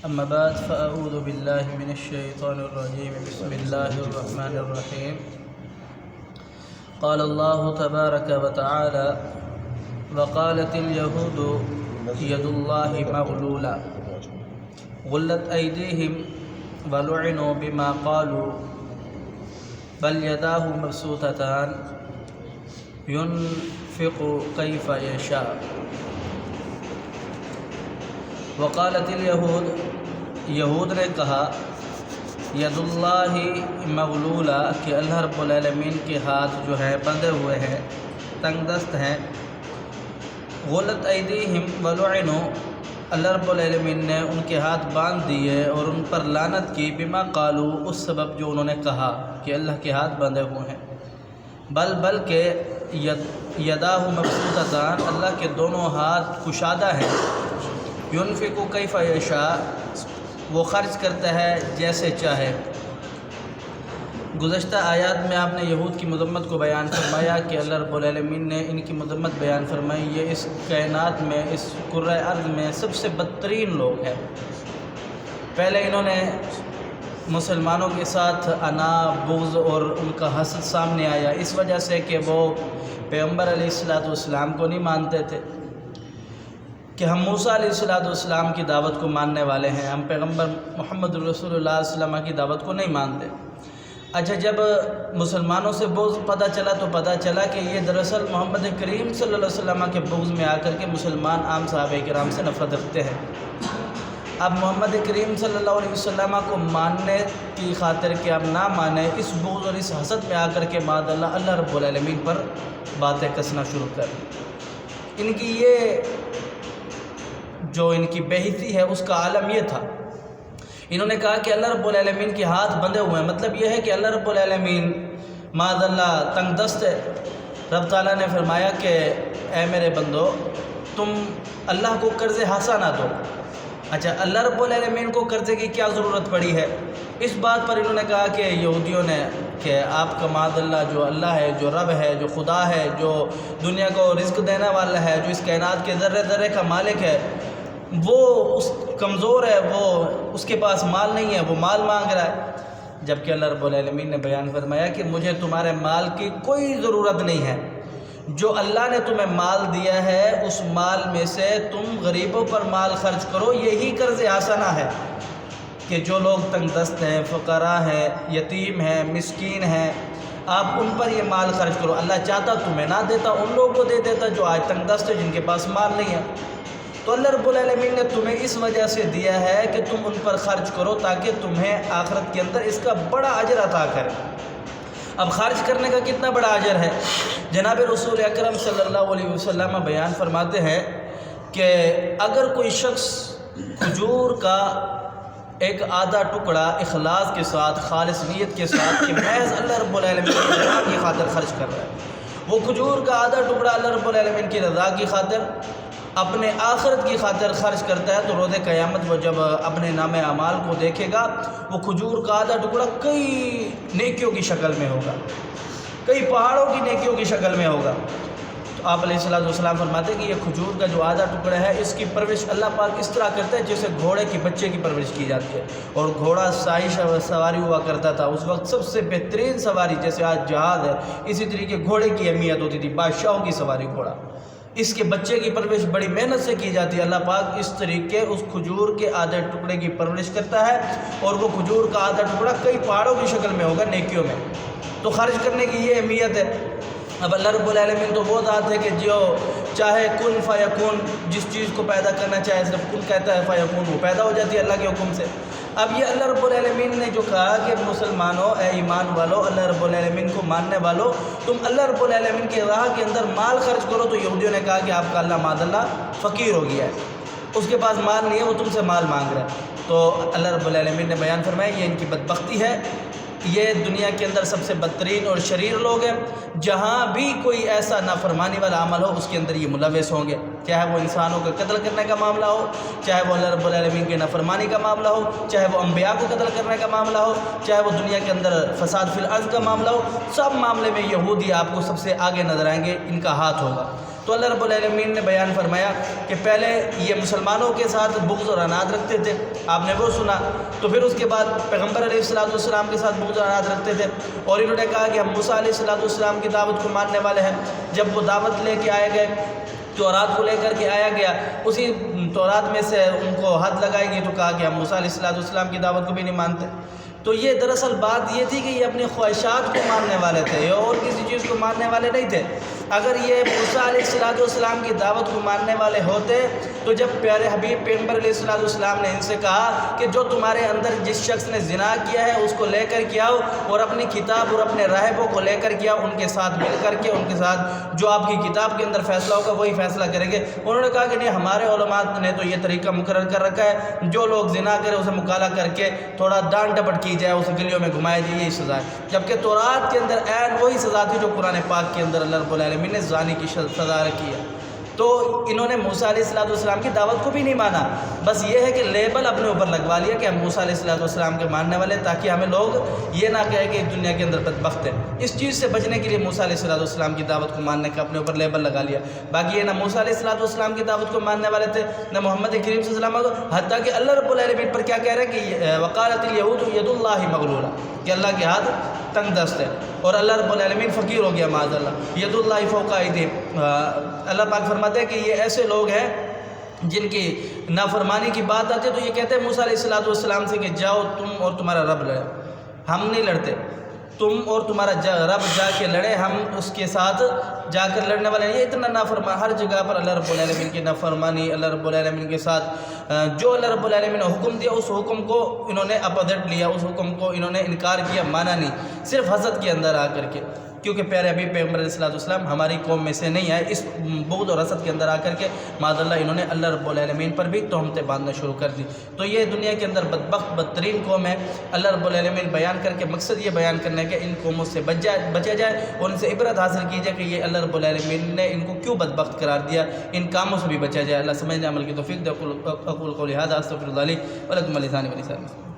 أما بعد فأعوذ بالله من الشيطان الرجيم بسم الله الرحمن الرحيم قال الله تبارك وتعالى وقالت اليهود يد الله مغلولة غلت أيديهم ولعنوا بما قالوا بل يداه مبسوطتان ينفق كيف يشاء وقالت اليہود یہود نے کہا ید اللہ مغلولہ کہ اللہ رب العالمین کے ہاتھ جو ہے بندھے ہوئے ہیں، تنگ دست ہیں. غلت ایدیہم ولعنوا اللہ رب العالمین نے ان کے ہاتھ باندھ دیے اور ان پر لعنت کی بما قالو اس سبب جو انہوں نے کہا کہ اللہ کے ہاتھ بندھے ہوئے ہیں. بلکہ یداہ مبسوطتان اللہ کے دونوں ہاتھ کشادہ ہیں. ينفق کیف یشاء وہ خرچ کرتا ہے جیسے چاہے. گزشتہ آیات میں آپ نے یہود کی مذمت کو بیان فرمایا کہ اللہ رب العالمین نے ان کی مذمت بیان فرمائی. یہ اس کائنات میں، اس کرۂ ارض میں سب سے بدترین لوگ ہیں. پہلے انہوں نے مسلمانوں کے ساتھ انا، بغض اور ان کا حسد سامنے آیا اس وجہ سے کہ وہ پیغمبر علیہ السلام کو نہیں مانتے تھے کہ ہم موسیٰ علیہ السلام کی دعوت کو ماننے والے ہیں، ہم پیغمبر محمد رسول اللہ صلی اللہ علیہ وسلم کی دعوت کو نہیں مانتے. اچھا، جب مسلمانوں سے بغض پتہ چلا تو پتہ چلا کہ یہ دراصل محمد کریم صلی اللہ علیہ وسلم کے بغض میں آ کر کے مسلمان عام صحابہ کرام سے نفرت رکھتے ہیں. اب محمد کریم صلی اللہ علیہ وسلم کو ماننے کی خاطر کہ اب نہ مانیں، اس بغض اور اس حسد میں آ کر کے بعد اللہ رب العالمین پر باتیں کسنا شروع کر دی. ان کی یہ جو ان کی بےعزتی ہے اس کا عالم یہ تھا. انہوں نے کہا کہ اللہ رب العالمین کے ہاتھ بندھے ہوئے ہیں، مطلب یہ ہے کہ اللہ رب العالمین معاذ اللہ تنگ دست ہے. رب تعالیٰ نے فرمایا کہ اے میرے بندو تم اللہ کو قرض حسنہ دو. اچھا، اللہ رب العالمین کو قرضے کی کیا ضرورت پڑی ہے؟ اس بات پر انہوں نے کہا کہ یہودیوں نے کہ آپ کا معاذ اللہ جو اللہ ہے، جو رب ہے، جو خدا ہے، جو دنیا کو رزق دینے والا ہے، جو اس کائنات کے ذرے ذرے کا مالک ہے، وہ اس کمزور ہے، وہ اس کے پاس مال نہیں ہے، وہ مال مانگ رہا ہے. جبکہ اللہ رب العالمین نے بیان فرمایا کہ مجھے تمہارے مال کی کوئی ضرورت نہیں ہے. جو اللہ نے تمہیں مال دیا ہے اس مال میں سے تم غریبوں پر مال خرچ کرو. یہی قرض حسنہ ہے کہ جو لوگ تنگ دست ہیں، فقراء ہیں، یتیم ہیں، مسکین ہیں، آپ ان پر یہ مال خرچ کرو. اللہ چاہتا تمہیں نہ دیتا، ان لوگوں کو دے دیتا جو آج تنگ دست ہے، جن کے پاس مال نہیں ہے. تو اللہ رب العالمین نے تمہیں اس وجہ سے دیا ہے کہ تم ان پر خرچ کرو تاکہ تمہیں آخرت کے اندر اس کا بڑا اجر عطا کرے. اب خرچ کرنے کا کتنا بڑا اجر ہے؟ جناب رسول اکرم صلی اللہ علیہ وسلم بیان فرماتے ہیں کہ اگر کوئی شخص کھجور کا ایک آدھا ٹکڑا اخلاص کے ساتھ، خالص نیت کے ساتھ کہ محض اللہ رب العالمین کی خاطر خرچ کر رہا ہے، وہ کھجور کا آدھا ٹکڑا اللہ رب العالمین کی رضا کی خاطر، اپنے آخرت کی خاطر خرچ کرتا ہے، تو روز قیامت وہ جب اپنے نام اعمال کو دیکھے گا وہ کھجور کا آدھا ٹکڑا کئی نیکیوں کی شکل میں ہوگا، کئی پہاڑوں کی نیکیوں کی شکل میں ہوگا. تو آپ علیہ السلام فرماتے ہیں کہ یہ کھجور کا جو آدھا ٹکڑا ہے اس کی پرورش اللہ پاک اس طرح کرتا ہے جیسے گھوڑے کی بچے کی پرورش کی جاتی ہے. اور گھوڑا شاہی سواری ہوا کرتا تھا اس وقت، سب سے بہترین سواری جیسے آج جہاز ہے، اسی طریقے گھوڑے کی اہمیت ہوتی تھی، بادشاہوں کی سواری گھوڑا. اس کے بچے کی پرورش بڑی محنت سے کی جاتی ہے. اللہ پاک اس طریقے اس کھجور کے آدھے ٹکڑے کی پرورش کرتا ہے اور وہ کھجور کا آدھا ٹکڑا کئی پہاڑوں کی شکل میں ہوگا نیکیوں میں. تو خرچ کرنے کی یہ اہمیت ہے. اب اللہ رب العالمین تو وہ ذات ہے کہ جو چاہے کن فیکون، جس چیز کو پیدا کرنا چاہے صرف کن کہتا ہے فیکون، وہ پیدا ہو جاتی ہے اللہ کے حکم سے. اب یہ اللہ رب العالمین نے جو کہا کہ مسلمانوں، اے ایمان والو، اللہ رب العالمین کو ماننے والو، تم اللہ رب العالمین کی راہ کے اندر مال خرچ کرو. تو یہودیوں نے کہا کہ آپ کا اللہ معاذ اللہ فقیر ہو گیا ہے، اس کے پاس مال نہیں ہے، وہ تم سے مال مانگ رہا ہے. تو اللہ رب العالمین نے بیان فرمایا یہ ان کی بدبختی ہے. یہ دنیا کے اندر سب سے بدترین اور شریر لوگ ہیں. جہاں بھی کوئی ایسا نافرمانی والا عمل ہو اس کے اندر یہ ملوث ہوں گے، چاہے وہ انسانوں کا قتل کرنے کا معاملہ ہو، چاہے وہ اللہ رب العالمین کے نافرمانی کا معاملہ ہو، چاہے وہ انبیاء کو قتل کرنے کا معاملہ ہو، چاہے وہ دنیا کے اندر فساد فی الارض کا معاملہ ہو. سب معاملے میں یہودی آپ کو سب سے آگے نظر آئیں گے، ان کا ہاتھ ہوگا. تو اللہ رب العالمین نے بیان فرمایا کہ پہلے یہ مسلمانوں کے ساتھ بغض اور عناد رکھتے تھے، آپ نے وہ سنا، تو پھر اس کے بعد پیغمبر علیہ السلام کے ساتھ بغض اور عناد رکھتے تھے، اور انہوں نے کہا کہ ہم موسیٰ علیہ السلام کی دعوت کو ماننے والے ہیں۔ جب وہ دعوت لے کے آئے گئے، تورات کو لے کر کے آیا گیا، اسی تورات میں سے ان کو حد لگائی گئی، تو کہا کہ ہم موسیٰ علیہ السلام کی دعوت کو بھی نہیں مانتے۔ تو یہ دراصل بات یہ تھی کہ یہ اپنی خواہشات کو ماننے والے تھے، یہ اور کسی چیز کو ماننے والے نہیں تھے۔ اگر یہ موسیٰ علیہ السلام کی دعوت کو ماننے والے ہوتے تو جب پیارے حبیب پیغمبر علیہ السلام نے ان سے کہا کہ جو تمہارے اندر جس شخص نے زنا کیا ہے اس کو لے کر کے آؤ، اور اپنی کتاب اور اپنے راہبوں کو لے کر کے آؤ، ان کے ساتھ مل کر کے ان کے ساتھ جو آپ کی کتاب کے اندر فیصلہ ہوگا وہی فیصلہ کریں گے، انہوں نے کہا کہ نہیں، ہمارے علماء نے تو یہ طریقہ مقرر کر رکھا ہے، جو لوگ زنا کرے اسے مکالہ کر کے تھوڑا ڈانٹ ڈپٹ کی جائے، اسے گلیوں میں گھمایا جائے، یہی سزا ہے۔ جبکہ تورات کے اندر عین وہی سزا تھی جو قرآن پاک کے اندر اللہ رب العالمین نے زانی کی سزا رکھی ہے۔ تو انہوں نے موسیٰ علیہ السلام کی دعوت کو بھی نہیں مانا، بس یہ ہے کہ لیبل اپنے اوپر لگوا لیا کہ ہم موسیٰ علیہ السلام کے ماننے والے، تاکہ ہمیں لوگ یہ نہ کہیں کہ دنیا کے اندر بدبخت ہے۔ اس چیز سے بچنے کے لیے موسیٰ علیہ السلام کی دعوت کو ماننے کا اپنے اوپر لیبل لگا لیا۔ باقی یہ نہ موسیٰ علیہ السلام کی دعوت کو ماننے والے تھے، نہ محمد کریم صلی اللہ علیہ وسلم کو، حتیٰ کہ اللہ رب العالمین پر کیا کہہ رہے ہیں کہ وقالت الیہود ید اللہ مغلولہ، کہ اللہ کے ہاتھ تنگ دست ہے، اور اللہ رب العالمین فقیر ہو گیا معاذ اللہ، ید اللہ فوق ایدیہم۔ اللہ پاک فرماتے ہیں کہ یہ ایسے لوگ ہیں جن کی نافرمانی کی بات آتی ہے تو یہ کہتے ہیں موسیٰ علیہ السلام سے کہ جاؤ تم اور تمہارا رب لڑے، ہم نہیں لڑتے، تم اور تمہارا رب جا کے لڑے، ہم اس کے ساتھ جا کر لڑنے والے ہیں۔ یہ اتنا نافرمان، ہر جگہ پر اللہ رب العالمین کی نافرمانی، اللہ رب العالمین کے ساتھ جو اللہ رب العالمین نے حکم دیا اس حکم کو انہوں نے اپوزٹ لیا، اس حکم کو انہوں نے انکار کیا، مانا نہیں، صرف حسد کے اندر آ کر کے، کیونکہ پیارے حبیب پیغمبر علیہ السلام ہماری قوم میں سے نہیں آئے، اس بغض اور حسد کے اندر آ کر کے معاذ اللہ انہوں نے اللہ رب العالمین پر بھی تہمتیں باندھنا شروع کر دی۔ تو یہ دنیا کے اندر بدبخت بدترین قوم ہے۔ اللہ رب العالمین بیان کر کے مقصد یہ بیان کرنا ہے کہ ان قوموں سے بچا جائے اور ان سے عبرت حاصل کی جائے کہ یہ اللہ رب العالمین نے ان کو کیوں بدبخت قرار دیا، ان کاموں سے بھی بچا جائے۔ اللہ سمجھنے عمل کی توفیق دے۔ اقول قولی ھذا استغفر اللہ لی ولکم ولسائر المسلمین۔